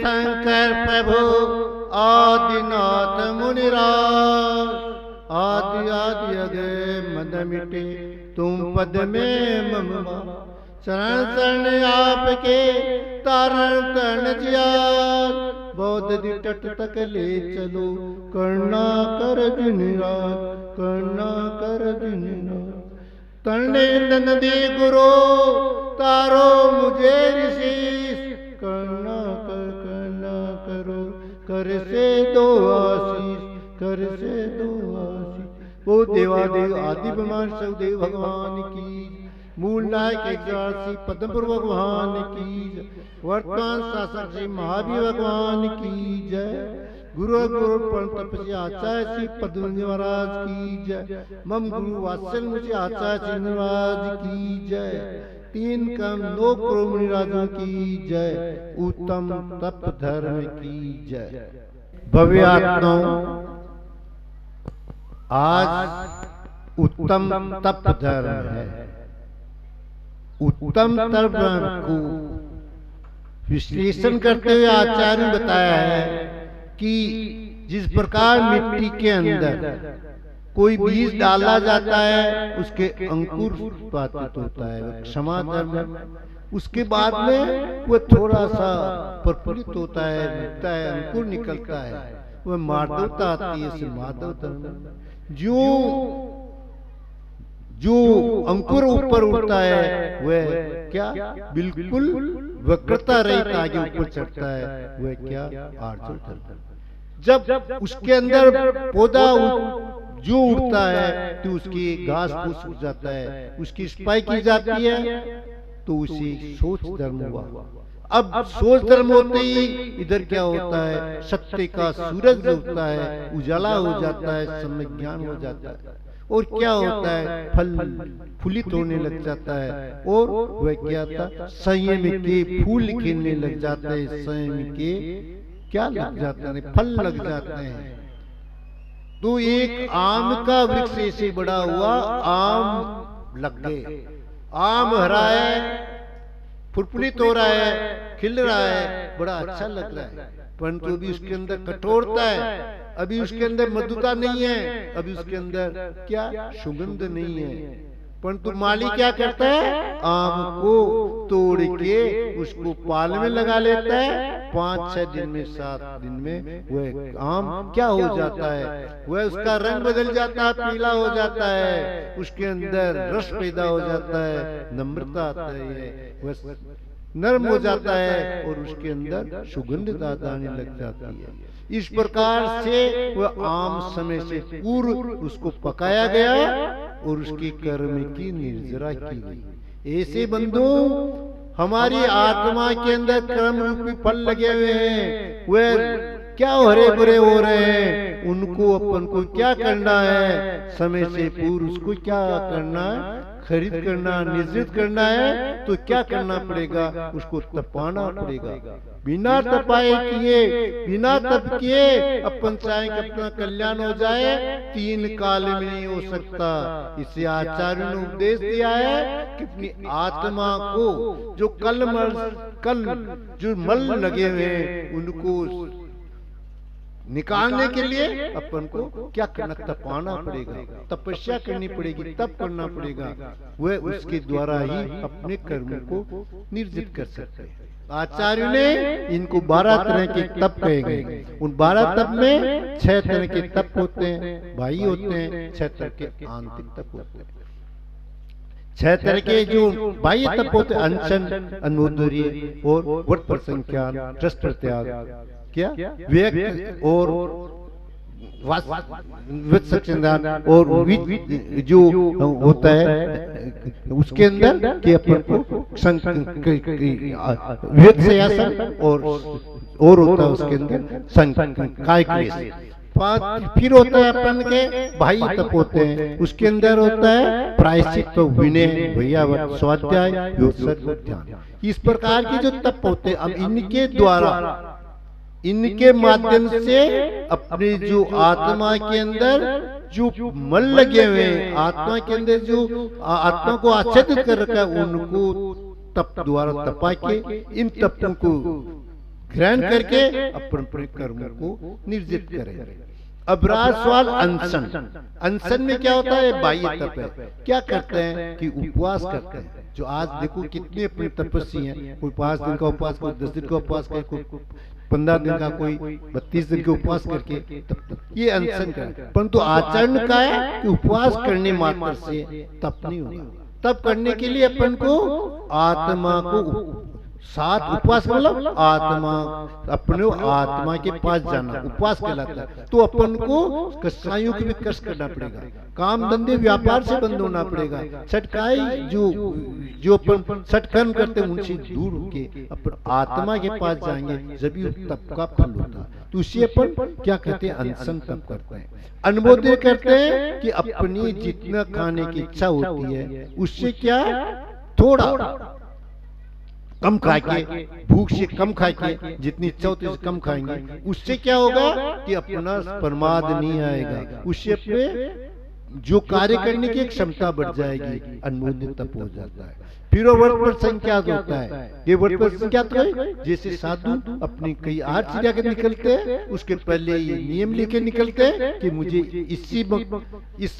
शंकर प्रभु आदिनाथ मुनिराज। आदि आदि अगे मद मिटे तुम पद में ममवा। शरण शरण आपके तारण तरण जियार। बौद्ध दी तट तक ले चलो करना कर निराज। करना कर निराज। तने नदी गुरु तारो मुझे ऋषि। करना करो कर से दो आशीष। कर से दो आशीष। वो देवादेव आदि ब्रह्मांड सवदेव भगवान की। मूल नायक एकादशी पद्मपुर भगवान की। वर्तमान शासक श्री महावीर भगवान की जय। गुरु गुरु परम तपस्वी आचार्य श्री पद्मनाभ महाराज की जय। मम गुरु वात्सल मुझे आचार्य श्री महाराज की जय। तीन कम 9 करोड़ मुनिराजों की जय। उत्तम तप धर्म की जय। भव्य आत्माओं, आज उत्तम तप धर्म है। उत्तम तप को विश्लेषण करते हुए आचार्य ने बताया है कि जिस प्रकार मिट्टी के अंदर कोई बीज डाला जाता है उसके अंकुर उत्पादित होता है, क्षमा धर्म। उसके बाद में वह थोड़ा सा प्रफुल्लित होता है, दिखता है, अंकुर निकलता है, वह माधवता आती है। इसे माधव धर्म जो अंकुर ऊपर उठता है वह क्या बिल्कुल वक्रता रहित आगे ऊपर चढ़ता है, वह क्या आर्जव धर्म। जब उसके अंदर पौधा जो उठता है तो उसकी घास फूस उठ जाता है, उसकी सफाई की जाती है, तो उसी सोच धर्म हुआ। अब सोच धर्म होते ही इधर क्या होता है, सत्य का सूरज होता है, उजाला हो जाता है, सम्यक ज्ञान हो जाता है, और क्या होता है, फल फूलित होने लग जाता है। और वह क्या था, संयम के फूल खिलने लग जाते हैं, संयम के क्या लग जाते हैं, फल लग जाते हैं। तो एक आम का वृक्ष ऐसे बड़ा हुआ, आम लग गए, आम हरा है, फुलफुलित हो रहा है, खिल रहा है, बड़ा अच्छा लग रहा है, परंतु अभी उसके अंदर कठोरता है, अभी उसके अंदर मधुरता नहीं है, अभी उसके अंदर क्या सुगंध नहीं है। परंतु माली क्या करता है, आम को तोड़ के उसको पाल में लगा लेता है। 5-6 दिन में, 7 दिन में वह आम क्या हो जाता है, वह उसका रंग बदल जाता है, पीला हो जाता है, उसके अंदर रस पैदा हो जाता है, नम्रता आता है, वह नरम हो जाता है और उसके अंदर सुगंध आने लग जाती है। इस प्रकार से वह आम समय से पूर्व उसको पकाया गया और उसकी कर्म की निर्जरा की गई। ऐसे बंधु हमारी आत्मा के अंदर कर्म रूपी फल लगे हुए हैं, वह क्या हरे भरे हो रहे हैं, उनको अपन को क्या करना है, समय से पूर्व उसको क्या करना है, खरीद करना, निर्जित करना है, तो क्या करना पड़ेगा, उसको तपाना पड़ेगा। बिना तपाए किए, बिना तप किए अपन चाहे कि अपना कल्याण हो जाए, 3 काल में नहीं हो सकता। इसे आचार्य ने उपदेश दिया है कि अपनी आत्मा को जो कल जो मल लगे हुए हैं उनको निकालने के लिए अपन को क्या करना, तपाना पड़ेगा, तपस्या करनी पड़ेगी, तप करना पड़ेगा। वह उसके द्वारा ही अपने कर्म को निर्जित कर सकते हैं। आचार्य ने इनको 12 तरह के तप कहे गए। उन 12 तप में 6 तरह के तप होते हैं, भाई होते हैं, 6 तरह के आंतरिक तप होते हैं। 6 तरह के जो बाह्य तप होते हैं, अनशन, अनुदर्य और व्रत प्रसंख्यान, रस प्रत्याग, क्या व्यक्त और और जो होता है उसके अंदर कि अपन को व्यक्त से आसन और होता है उसके अंदर काय क्लेश। फिर होता है अपन के भाई तप होते हैं, उसके अंदर होता है प्रायश्चित, तो विनय, भैयावत, स्वाध्याय, ध्यान। इस प्रकार के जो तप होते हैं, अब इनके द्वारा, इनके माध्यम से अपने जो आत्मा के अंदर जो मल लगे हुए हैं, आत्मा के अंदर जो आत्मा को आच्छादित कर रखा है, उनको तप द्वारा तपा के इन तपों को ग्रहण करके अपन अपने कर्मों को निर्जित करें। अब रहा सवाल अनशन। अनशन में क्या होता है? बाह्य तप है। क्या करते हैं कि उपवास करते हैं। जो आज देखो कितने अपने तपस्वी हैं, कोई 5 दिन का उपवास, कोई 10 दिन का उपवास करे, कोई 15 दिन का, कोई 32 दिन के उपवास करके ये अनशन का। परंतु आचरण का है कि उपवास करने मात्र से तप नहीं होगा। तप करने के लिए अपन को आत्मा को साथ, उपवास मतलब आत्मा, अपने आत्मा के पास जाना उपवास कहलाता है। तो अपन को कसाइयों की भी कष्ट करना पड़ेगा, काम धंधे व्यापार से बंद होना पड़ेगा। छटकाई जो अपन सटकर्म करते हैं उनसे दूर होके अपन आत्मा के पास जाएंगे, जब ही तप का फल होता है। तो उसे अपन क्या कहते हैं? अनशन तप करते हैं। अनुमोदन करते हैं कि अपनी जितना खाने की इच्छा होती है उससे क्या थोड़ा कम खा के, भूख से कम खा के, जितनी इच्छा होती है कम खाएंगे। उससे क्या होगा कि अपना प्रमाद नहीं आएगा, उससे अपने जो कार्य करने की क्षमता बढ़ जाएगी, अनुमोदित तप हो जाता है। फिर वो वर्त पर संख्यात होता है। ये वर्त पर संख्यात है, जैसे साधु अपनी कई आठ से जाकर निकलते हैं, उसके पहले ये नियम लेके निकलते हैं कि मुझे इस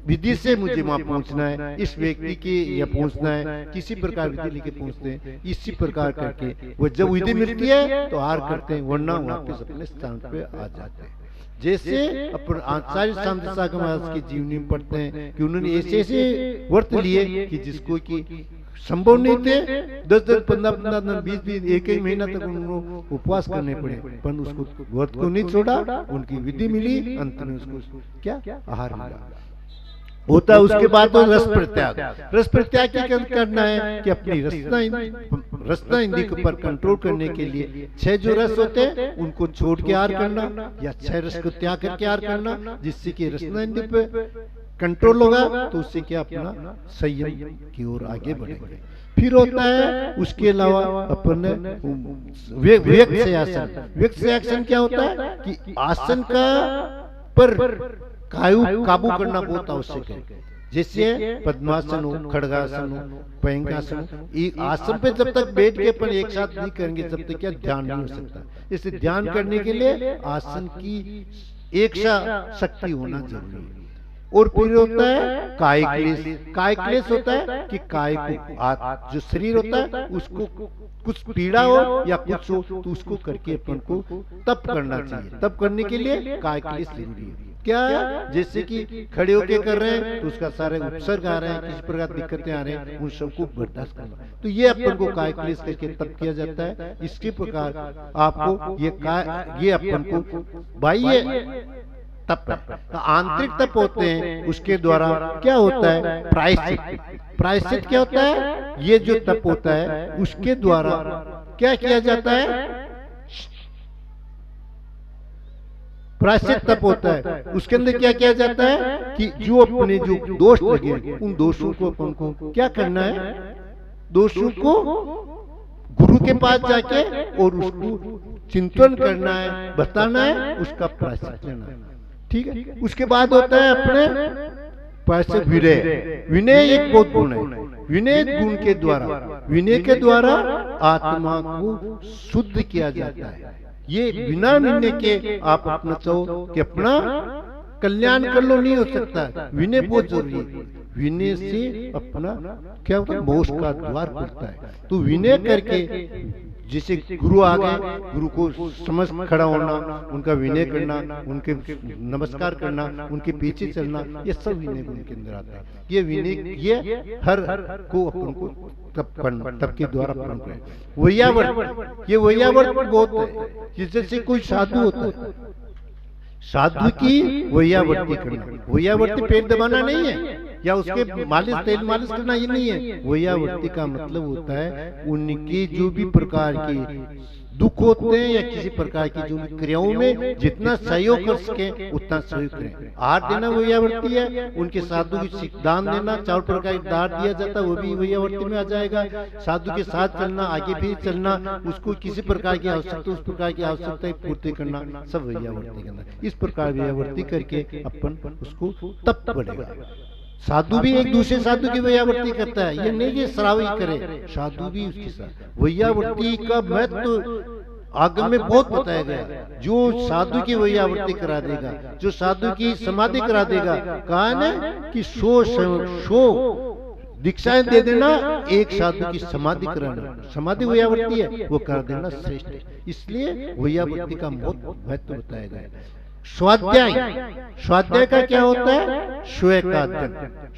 विधि से मुझे वहां पहुंचना है, इस व्यक्ति के या पहुंचना है, किसी प्रकार विधि लेके पहुंचते हैं। इसी प्रकार करके वो जब विधि मिलती है तो हार करते हैं, वरना वापस अपने स्थान पे आ जाते हैं। जैसे अपन आचार्य शांति सागर महाराज की जीवनी में पढ़ते हैं कि उन्होंने ऐसे ऐसे व्रत लिए कि जिसको कि संभव नहीं थे। 10-10, 15-15 दिन, 20-20, एक ही महीना तक उनको उपवास करने पड़े, पर उसको व्रत को नहीं छोड़ा, उनकी विधि मिली, अंत में उसको क्या आहार मिला होता है। उसके बाद तो रस प्रत्याग। रस प्रत्याग क्या करना है कि अपनी रसना इंद्रिय के ऊपर कंट्रोल करने के लिए 6 जो रस होते हैं उनको छोड़ के आहार करना, या 6 रस को त्याग करके आहार करना, जिससे कि रसना इंद्रिय पे कंट्रोल होगा, तो उससे क्या अपना संयम की ओर आगे बढ़ेंगे। फिर होता है उसके अलावा अपन व्यक्त से आसन। व्यक्त से आसन क्या होता है कि आसन का पर काबू करना बहुत आवश्यक है। जैसे पद्मासन हो, खड़गासन हो, पयंगासन हो। एक आसन पे जब तक बैठ के अपन एक साथ नहीं करेंगे तब तक क्या ध्यान नहीं हो सकता। इसे ध्यान करने के लिए आसन की एक शक्ति होना जरूरी है। और फिर होता है काय क्लेश। काय क्लेश होता है कि काय को जो शरीर होता है उसको कुछ पीड़ा हो या कुछ हो तो उसको करके अपन को तप करना चाहिए। तप करने के लिए काय क्लेश जरूरी है। क्या? जैसे कि खड़े होके कर रहे हैं तो उसका सारे उपसर्ग आ रहे हैं, किसी प्रकार दिक्कतें आ रहे हैं, उन सबको बर्दाश्त करना। तो ये अपन को काय क्लेश करके तप किया जाता है। इसके प्रकार आपको ये अपन को बाह्य तप है। तो आंतरिक तप होते हैं, उसके द्वारा क्या होता है? प्रायश्चित। प्रायश्चित क्या होता है? ये जो तप होता है उसके द्वारा क्या किया जाता है? प्रायश्चित तप होता है। उसके अंदर क्या किया जाता है कि जो अपने जो दोष लगे उन दोषों को अपन को क्या करना है? दोषों को गुरु के पास जाके और उसको चिंतन करना है, बताना है, उसका प्रायश्चित लेना है। ठीक है। उसके बाद होता है अपने प्रायश्चित विनय। विनय एक बहुत गुण है। विनय गुण के द्वारा, विनय के द्वारा आत्मा को शुद्ध किया जाता है। ये बिना विनय के आप अपना चाहो कि अपना कल्याण कर लो, नहीं हो सकता। विनय बहुत जरूरी है। विनय से अपना क्या होता है? मोक्ष का द्वार खुलता है। तो विनय करके जैसे गुरु आ गए, गुरु को समझ खड़ा होना, उनका विनय करना, उनके नमस्कार करना, उनके पीछे चलना, ये सब विनय गुण के अंदर आता है। ये विनय ये हर को अपन को तप के द्वारा अपन करें। वैयावर्त, ये वैयावर्त बहुत है। जैसे कोई साधु होता है, साधु की वैयावर्ती करना। वैयावर्ती पेट दबाना नहीं है या उसके मालिश तेल मालिश करना, ये नहीं है। वैयावर्ती का मतलब होता है उनकी जो भी प्रकार की दुख होते हैं या किसी प्रकार की जो क्रियाओं में जितना सहयोग कर सके उतना सहयोग करें। आहार देना वैयावर्ती है। उनके साधु की दान देना, 4 प्रकार की दान दिया जाता है, वो भी वैयावर्ती में आ जाएगा। साधु के साथ चलना, आगे भी चलना, उसको किसी प्रकार की आवश्यकता, उस प्रकार की आवश्यकता पूर्ति करना, सब वैयावर्ती करना। इस प्रकार वैयावर्ती करके अपन उसको तप बढ़ेगा। साधु भी एक दूसरे साधु की वैयावर्ती करता है, ये नहीं कि श्रावी करे, साधु भी उसके साथ। वैयावर्ती का महत्व आगम में बहुत बताया गया, जो साधु की वैयावृत्ति करा देगा, जो साधु की समाधि करा देगा, कहा है कि सो दीक्षाएं दे देना, एक साधु की समाधि कराना, समाधि वैयावृत्ति है वो कर देना श्रेष्ठ है। इसलिए वैयावृत्ति का बहुत महत्व बताया गया है। स्वाध्याय, स्वाध्याय का क्या होता है? श्वेय का अध्ययन,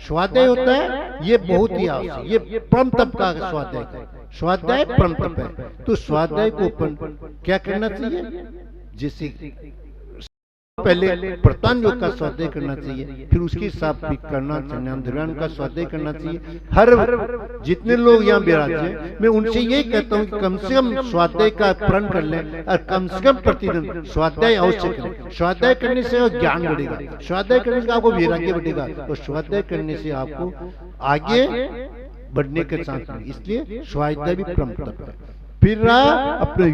स्वाध्याय होता है, ये बहुत ही आवश्यक, ये परम तप का स्वाध्याय का, स्वाध्याय परम तप है। तो स्वाध्याय को अपन क्या करना चाहिए? जैसे पहले प्रतान योग का स्वाध्याय करना चाहिए, फिर उसके साथ करना ध्यान का स्वाध्याय करना चाहिए। हर जितने लोग यहाँ विराजे हैं, मैं उनसे यही कहता हूँ कि कम से कम स्वाध्याय का प्रण कर लें और कम से कम प्रतिदिन स्वाध्याय अवश्य करें। स्वाध्याय करने से ज्ञान बढ़ेगा, स्वाध्याय करने से आपको वैराग्य बढ़ेगा, और स्वाध्याय करने से आपको आगे बढ़ने के चांस मिलेंगे। इसलिए स्वाध्याय भी परम तप है। फिर रहा अपने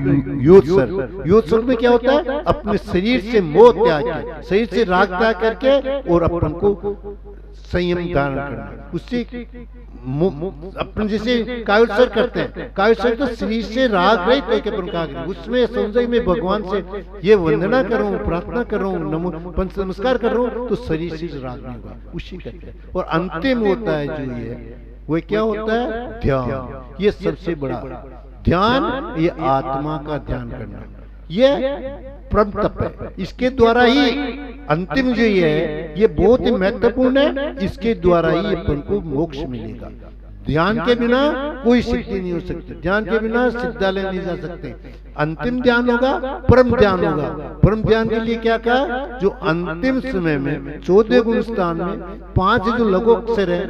योत्सर्ग, योत्सर्ग में क्या होता है? अपने शरीर से मोह त्याग के, शरीर से राग त्याग करके और अपन को संयम धारण करना, उससे अपन जैसे कायोत्सर्ग करते हैं, कायोत्सर्ग तो शरीर से राग रहित होकर अपन का, उसमें समझे मैं भगवान से ये वंदना कर रहा हूँ, प्रार्थना कर रहा हूँ, नमो पंच नमस्कार कर रहा हूँ, तो शरीर से राग नहीं होगा, उसी करते हैं। और अंतिम होता है जो ये, वो क्या होता है? ध्यान। ये सबसे बड़ा ध्यान, ये आत्मा का ध्यान करना, ये परम तप है। इसके द्वारा ही अंतिम जो ये है, ये बहुत ही महत्वपूर्ण है, इसके द्वारा ही अपन को मोक्ष मिलेगा। ध्यान के बिना कोई सिद्धि नहीं हो सकती, ध्यान के बिना सिद्धालय नहीं जा सकते। अंतिम ध्यान होगा, परम ध्यान होगा। परम ध्यान के लिए क्या कहा? जो अंतिम समय में 14 गुण स्थान में 5 जो लघु अक्षर है,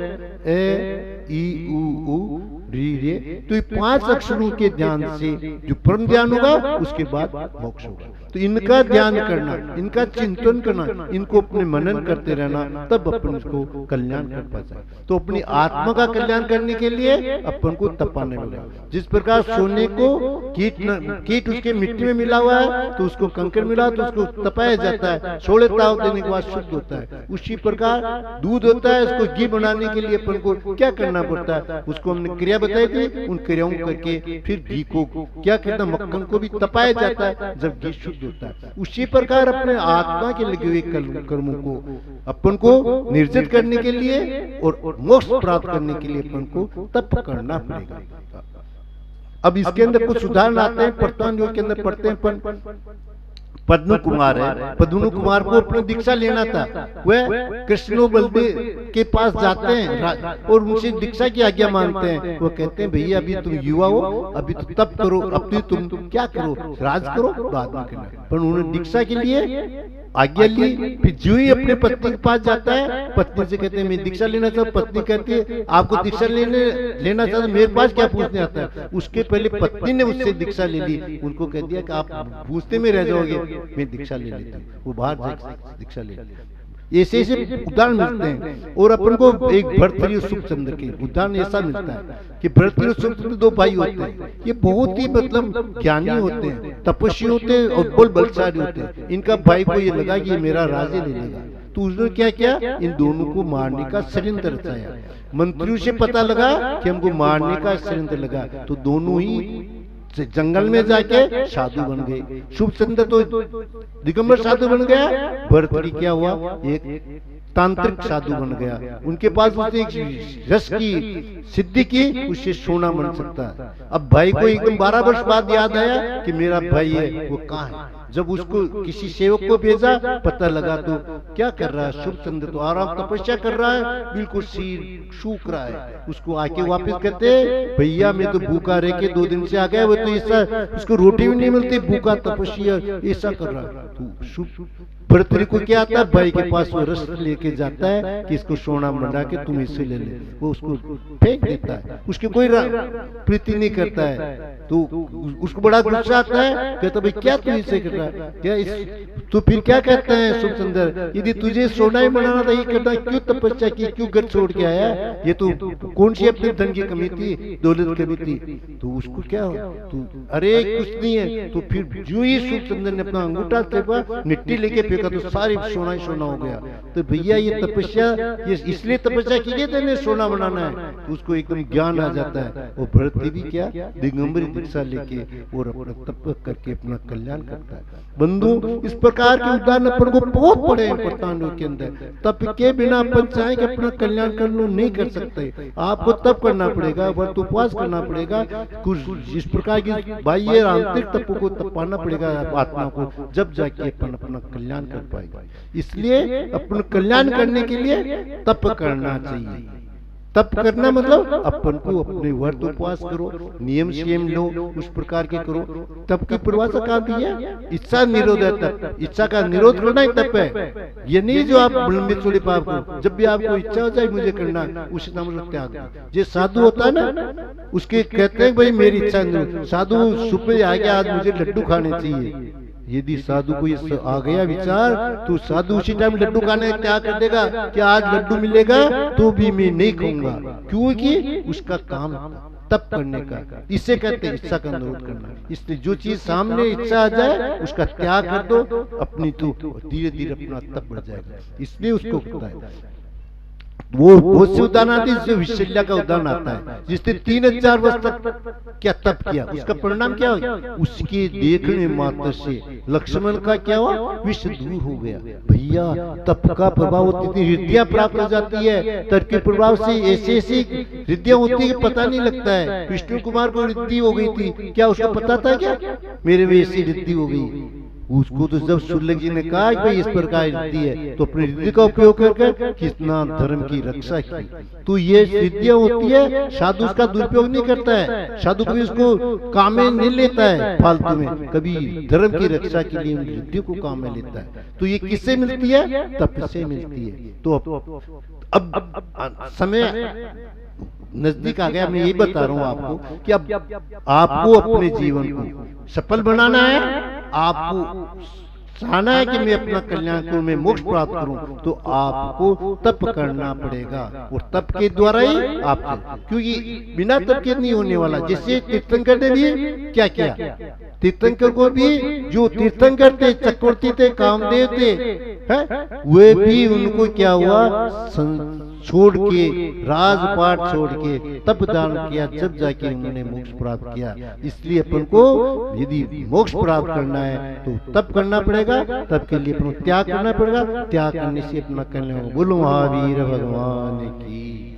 ए ई उ री रे, तो ये 5 अक्षरों के ध्यान से जो परम ध्यान होगा, उसके बाद मोक्ष होगा। तो इनका ध्यान करना, इनका चिंतन करना, इनको अपने मनन करते रहना, तब अपन उसको कल्याण कर पाता है। तो अपनी आत्मा का कल्याण करने के लिए अपन को तपाने होगा। जिस प्रकार सोने को कीट उसके मिट्टी में मिला हुआ है, तो उसको कंकड़ मिला तो उसको तपाया जाता है, छोड़े ताव देने के बाद शुद्ध होता है। उसी प्रकार दूध होता है, उसको घी बनाने के लिए अपन को क्या करना पड़ता है? उसको हमने क्रिया बताई थी, उन क्रियाओं करके फिर घी को क्या कहता है, मक्खन को भी तपाया जाता है जब घी शुद्ध होता है। उसी प्रकार अपने आत्मा के लगे हुए कर्मों को अपन को निर्जित करने के लिए और मोक्ष प्राप्त करने के लिए अपन को तप करना पड़ेगा। अब इसके अंदर कुछ उदाहरण आते हैं, प्रतान योग के अंदर पढ़ते हैं। पद्म कुमार है, पद्म कुमार को अपनी दीक्षा लेना था, वह कृष्ण बलदेव के पास जाते हैं और उनसे दीक्षा की आज्ञा मांगते हैं। वो कहते हैं भैया अभी तुम युवा हो, अभी तो तप करो, अभी तुम क्या करो, राज करो, बाद में करना। पर उन्होंने दीक्षा के लिए आज्ञा ली। फिर जो ही अपने पत्नी के पास जाता है, पत्नी से कहते हैं मैं दीक्षा लेना चाहता हूँ। पत्नी कहती है आपको दीक्षा लेना चाहता, मेरे पास क्या पूछने आता है? उसके पहले पत्नी ने उससे दीक्षा ले ली, उनको कह दिया कि आप पूछते में रह जाओगे, मैं दीक्षा ले लेती हूँ। वो बाहर दीक्षा ले लेती। ऐसे ऐसे उदाहरण मिलते हैं। और अपन को एक भर्तृहरि और शुभचंद्र के उदाहरण ऐसा मिलता है कि भर्तृहरि और शुभचंद्र 2 भाई होते हैं। ये बहुत ही मतलब ज्ञानी होते हैं, तपस्वी होते हैं और बलशाली होते हैं। इनका भाई को ये लगा कि ये मेरा राज्य ले लेगा, तो उसने क्या किया? इन दोनों को मारने का षड्यंत्र रचाया। मंत्रियों से पता लगा कि हमको मारने का षड्यंत्र लगा, तो दोनों ही जंगल में जाके साधु बन गए। शुभचंद्र तो दिगंबर साधु बन गया, भर्तृहरि क्या हुआ? एक तांत्रिक साधु बन गया। उनके पास उसने एक रस की सिद्धि की, उससे सोना बन सकता है। अब भाई को एकदम 12 वर्ष बाद याद आया कि मेरा भाई है, वो कहाँ है? जब उसको किसी सेवक को भेजा, पता लगा तो क्या कर रहा है? शुभचंद्र तो आराम तपस्या कर रहा है, बिल्कुल सिर सूख रहा है। उसको आके वापस कहते भैया मैं तो भूखा रह के 2 दिन से आ गया, वो तो ऐसा उसको रोटी भी नहीं मिलती, भूखा तपस्या ऐसा कर रहा है। तो भर्तृहरि को क्या आता है? भाई के पास वो रस लेके जाता है कि इसको सोना मंडा के तुम इससे ले ले, वो उसको फेंक देता है। उसकी कोई प्रीति नहीं करता है, तो उसको बड़ा गुस्सा आता है, कहता भाई क्या तुम इससे करता? रहा है क्या तो फिर क्या कहते हैं शुभ सुंदर, यदि तुझे सोना ही बनाना था, ये करना क्यों तपस्या की, क्यों घर छोड़ के आया, ये तो कौन सी अपने धन की कमी थी, दौलत की कमी थी, तो उसको क्या तू अरे कुछ नहीं है। तो फिर जो ही शुभ सुंदर ने अपना अंगूठा चेपा, मिट्टी लेके फेंका तो सारी सोना ही सोना हो गया। तो भैया ये तपस्या, ये इसलिए तपस्या की गई तेने सोना बनाना है, तो उसको एकदम ज्ञान आ जाता है। वो भरत भी क्या दिगंबरी दीक्षा लेके और अपना तप करके अपना कल्याण करता है। बंधु इस प्रकार के उदाहरण अपन को बहुत पड़े हैं पढ़तांडव के अंदर। तप के बिना अपन चाहे कि अपना कल्याण कर लो नहीं कर सकते, आपको तप करना पड़ेगा, व्रत उपवास करना पड़ेगा, कुछ इस प्रकार की बाह्य आंतरिक तपों को तपाना पड़ेगा आत्मा को, जब जाके अपन अपना कल्याण कर पाएगा। इसलिए अपन कल्याण करने के लिए तप करना चाहिए। तप करना मतलब अपन को अपने व्रत उपवास करो, नियम संयम लो, उस प्रकार के करो। तप की परिभाषा कहाँ दी है, इच्छा निरोध है तप। इच्छा का निरोध करना ही तप है। ये नहीं जो आप विलंबित छोड़े पाप को, जब भी आपको इच्छा हो जाए मुझे करना, उसी नाम से त्याग दो। जो साधु होता है ना, उसके कहते हैं भाई मेरी इच्छा निरोध। साधु सुबह आ गया आज मुझे लड्डू खाने चाहिए, यदि साधु को ये आ गया विचार तो साधु उसी टाइम लड्डू खाने त्याग कर देगा कि आज लड्डू मिलेगा तो भी मैं नहीं खाऊंगा, क्योंकि उसका काम तप करने का। इसे कहते हैं इच्छा का निरोध करना। इसलिए जो चीज सामने इच्छा आ जाए उसका त्याग कर दो, अपनी तो धीरे धीरे अपना तप बढ़ जाएगा। इसलिए उसको कहता है वो बहुत से उदाहरण आते हैं, विशल्या का उदाहरण आता है जिसने 3000 वर्ष तक क्या तप किया, उसका परिणाम क्या हुआ, उसके देखने मात्र से लक्ष्मण का क्या हुआ, विष दूर हो गया। भैया तप का प्रभाव इतनी रिद्धियां प्राप्त हो जाती है, तप के प्रभाव से ऐसी ऐसी रिद्धियां होती है पता नहीं लगता है। विष्णु कुमार को रिद्धि हो गई थी, क्या उसको पता था क्या मेरे में ऐसी रिद्धि हो गई? उसको तो जब शुल्लक जी ने कहा कि भाई इस प्रकार रिद्धि है, तो अपनी रिद्धि का उपयोग करके कितना धर्म की रक्षा की। तो ये सिद्धियां होती है, साधु उसका दुरुपयोग नहीं करता है, साधु कभी उसको काम में नहीं लेता है फालतू में, कभी धर्म की रक्षा के लिए रिद्धि को काम में लेता है। तो ये किससे मिलती है, तप से मिलती है। तो अब समय नजदीक आ गया, मैं यही बता रहा हूं आपको कि अब आपको अपने जीवन को सफल बनाना है, आपको चाहना है कि मैं अपना कल्याण करूं, मैं मोक्ष प्राप्त करूं, तो आपको तप करना पड़ेगा। और तप के द्वारा ही आप, क्योंकि बिना तप के नहीं होने वाला। जैसे तीर्थंकर ने भी क्या किया, तीर्थंकर को भी जो तीर्थंकर थे, चक्रवर्ती थे, कामदेव थे, वे भी उनको क्या हुआ, छोड़ के राजपाट छोड़ के तप दान किया, जब जाके उन्होंने मोक्ष प्राप्त किया। इसलिए अपन को यदि मोक्ष प्राप्त करना है तो तप करना पड़ेगा, तप के लिए अपन त्याग करना पड़ेगा, त्याग करने से अपना कल्याण। बोलो महावीर भगवान की।